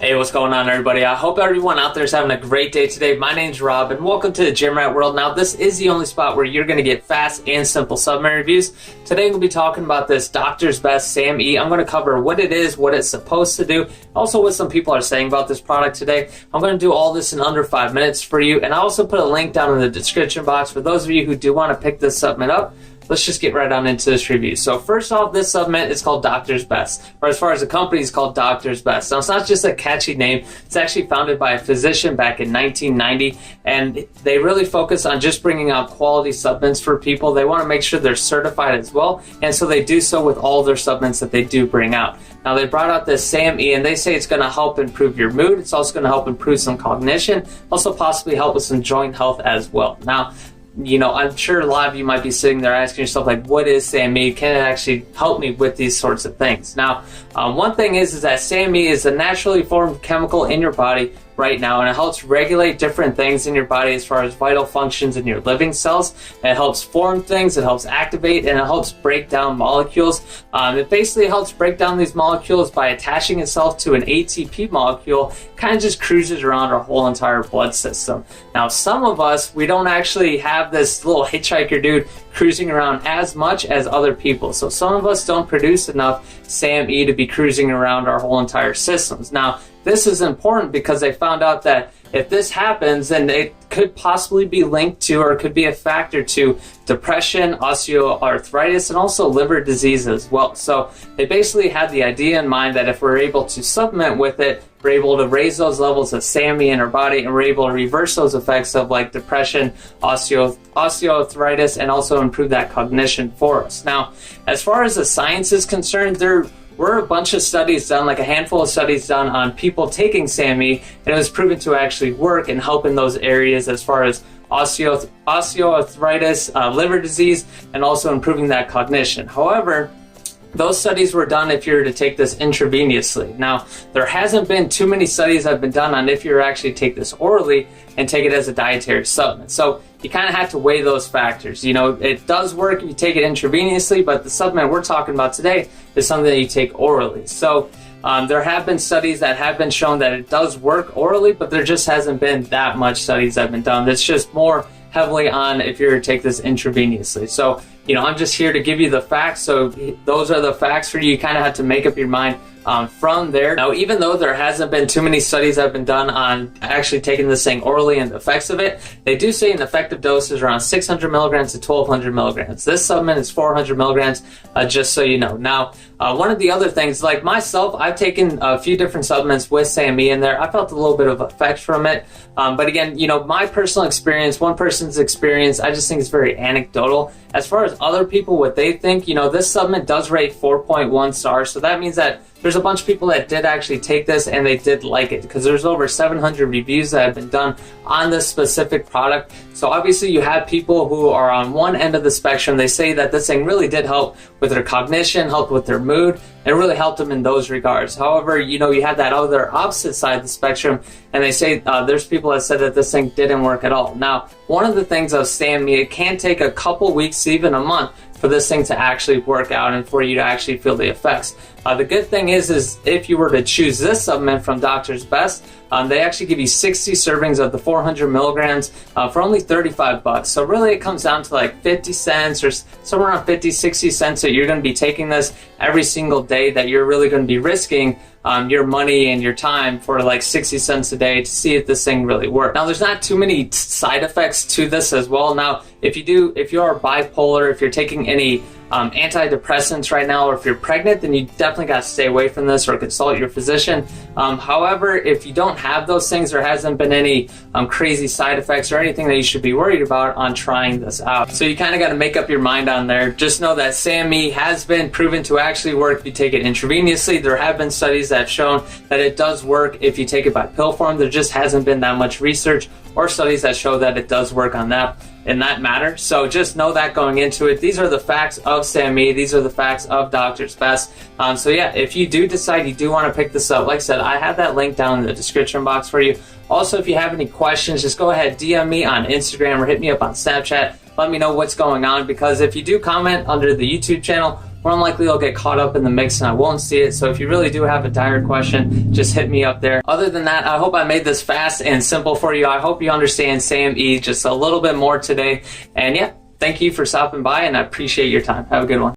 Hey, what's going on, everybody? I hope everyone out there is having a great day today. My name's Rob, and welcome to the Gym Rat World. Now, this is the only spot where you're going to get fast and simple supplement reviews. Today, we'll be talking about this Doctor's Best SAM E. I'm going to cover what it is, what it's supposed to do, also what some people are saying about this product today. I'm going to do all this in under 5 minutes for you, and I also put a link down in the description box for those of you who do want to pick this supplement up. Let's just get right on into this review. So first off, this supplement is called Doctor's Best, or as far as the company is called Doctor's Best. Now, it's not just a catchy name. It's actually founded by a physician back in 1990, and they really focus on just bringing out quality supplements for people. They want to make sure they're certified as well, and so they do so with all their supplements that they do bring out. Now, they brought out this SAM E, and they say it's going to help improve your mood. It's also going to help improve some cognition, also possibly help with some joint health as well. Now, you know, I'm sure a lot of you might be sitting there asking yourself, like, what is SAM E? Can it actually help me with these sorts of things? Now, one thing is that SAM E is a naturally formed chemical in your body right now, and it helps regulate different things in your body as far as vital functions in your living cells. It helps form things, it helps activate, and it helps break down molecules. It basically helps break down these molecules by attaching itself to an ATP molecule. Kind of just cruises around our whole entire blood system. Now, some of us, we don't actually have this little hitchhiker dude cruising around as much as other people. So some of us don't produce enough SAM E to be cruising around our whole entire systems. Now, this is important because they found out that if this happens, then it could possibly be linked to, or could be a factor to, depression, osteoarthritis, and also liver disease as well. So they basically had the idea in mind that if we're able to supplement with it, we're able to raise those levels of SAM E in our body, and we're able to reverse those effects of like depression, osteoarthritis, and also improve that cognition for us. Now, as far as the science is concerned, there were a bunch of studies done, like a handful of studies done on people taking SAM E, and it was proven to actually work and help in those areas as far as osteoarthritis, liver disease, and also improving that cognition. However, those studies were done if you were to take this intravenously. Now, there hasn't been too many studies that have been done on if you actually take this orally and take it as a dietary supplement. So you kind of have to weigh those factors. You know, it does work if you take it intravenously, but the supplement we're talking about today is something that you take orally. So there have been studies that have been shown that it does work orally, but there just hasn't been that much studies that have been done. It's just more heavily on if you're to take this intravenously. So, you know, I'm just here to give you the facts. So those are the facts for you. You kind of have to make up your mind from there. Now, even though there hasn't been too many studies that have been done on actually taking this thing orally and the effects of it, they do say an effective dose is around 600 milligrams to 1200 milligrams. This supplement is 400 milligrams, just so you know. Now, one of the other things, like myself, I've taken a few different supplements with SAM E in there. I felt a little bit of effects from it. But again, you know, my personal experience, one person's experience, I just think it's very anecdotal. As far as other people, what they think, you know, this supplement does rate 4.1 stars. So that means that there's a bunch of people that did actually take this and they did like it, because there's over 700 reviews that have been done on this specific product. So obviously you have people who are on one end of the spectrum. They say that this thing really did help with their cognition, helped with their mood, and it really helped them in those regards. However, you know, you have that other opposite side of the spectrum, and they say there's people that said that this thing didn't work at all. Now, one of the things of SAM E, it can take a couple weeks, even a month, for this thing to actually work out and for you to actually feel the effects. The good thing is if you were to choose this supplement from Doctor's Best, they actually give you 60 servings of the 400 milligrams for only $35. So really it comes down to like 50 cents or somewhere around 50, 60 cents that you're going to be taking this every single day, that you're really going to be risking your money and your time for like 60 cents a day to see if this thing really works. Now, there's not too many side effects to this as well. Now, if you are bipolar, if you're taking any antidepressants right now, or if you're pregnant, then you definitely got to stay away from this or consult your physician. However, if you don't have those things, there hasn't been any crazy side effects or anything that you should be worried about on trying this out. So you kind of got to make up your mind on there. Just know that SAM E has been proven to actually work if you take it intravenously. There have been studies that have shown that it does work if you take it by pill form. There just hasn't been that much research or studies that show that it does work on that in that matter. So just know that going into it. These are the facts of SAM E. These are the facts of Doctor's Best. So yeah, if you do decide you do want to pick this up, like I said, I have that link down in the description box for you. Also, if you have any questions, just go ahead, DM me on Instagram or hit me up on Snapchat. Let me know what's going on, because if you do comment under the YouTube channel more than likely I'll get caught up in the mix and I won't see it. So if you really do have a dire question, just hit me up there. Other than that, I hope I made this fast and simple for you. I hope you understand SAMe just a little bit more today. And yeah, thank you for stopping by, and I appreciate your time. Have a good one.